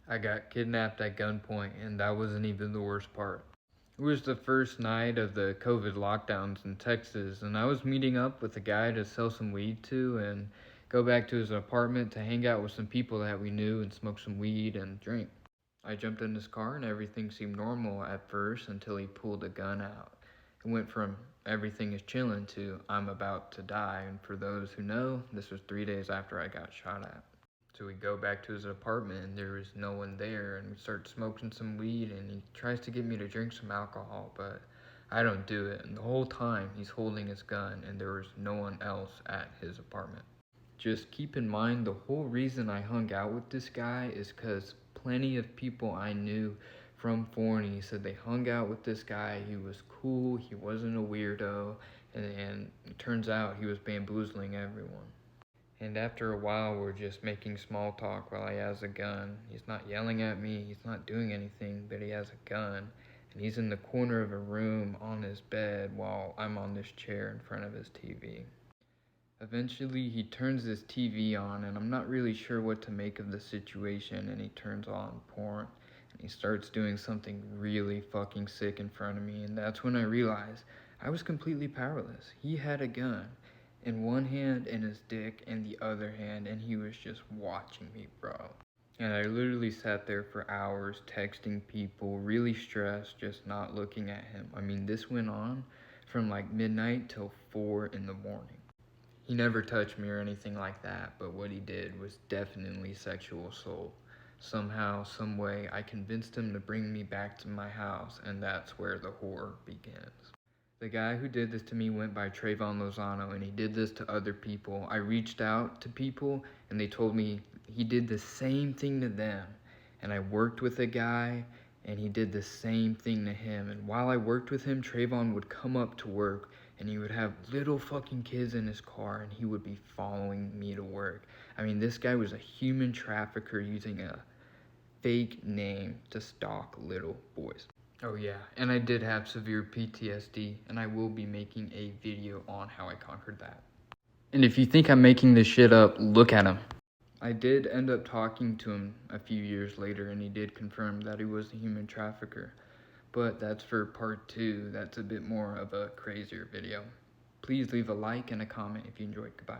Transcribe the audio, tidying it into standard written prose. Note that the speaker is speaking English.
I got kidnapped at gunpoint, and that wasn't even the worst part. It was the first night of the COVID lockdowns in Texas, and I was meeting up with a guy to sell some weed to and go back to his apartment to hang out with some people that we knew and smoke some weed and drink. I jumped in his car, and everything seemed normal at first until he pulled a gun out. It went from everything is chilling to I'm about to die, and for those who know, this was 3 days after I got shot at. So we go back to his apartment and there is no one there, and we start smoking some weed, and he tries to get me to drink some alcohol, but I don't do it. And the whole time he's holding his gun and there was no one else at his apartment. Just keep in mind, the whole reason I hung out with this guy is because plenty of people I knew from Forney said they hung out with this guy. He was cool, he wasn't a weirdo, and it turns out he was bamboozling everyone. And after a while, we're just making small talk while he has a gun. He's not yelling at me, he's not doing anything, but he has a gun. And he's in the corner of a room on his bed while I'm on this chair in front of his TV. Eventually, he turns his TV on, and I'm not really sure what to make of the situation. And he turns on porn, and he starts doing something really fucking sick in front of me. And that's when I realized I was completely powerless. He had a gun in one hand and his dick in the other hand, and he was just watching me, bro. And I literally sat there for hours texting people, really stressed, just not looking at him. I mean, this went on from like midnight till 4 in the morning. He never touched me or anything like that, but what he did was definitely sexual assault. Somehow, some way, I convinced him to bring me back to my house, and that's where the horror begins. The guy who did this to me went by Trayvon Lozano, and he did this to other people. I reached out to people, and they told me he did the same thing to them. And I worked with a guy, and he did the same thing to him. And while I worked with him, Trayvon would come up to work, and he would have little fucking kids in his car, and he would be following me to work. I mean, this guy was a human trafficker using a fake name to stalk little boys. Oh yeah, and I did have severe PTSD, and I will be making a video on how I conquered that. And if you think I'm making this shit up, look at him. I did end up talking to him a few years later, and he did confirm that he was a human trafficker. But that's for part 2, that's a bit more of a crazier video. Please leave a like and a comment if you enjoyed. Goodbye.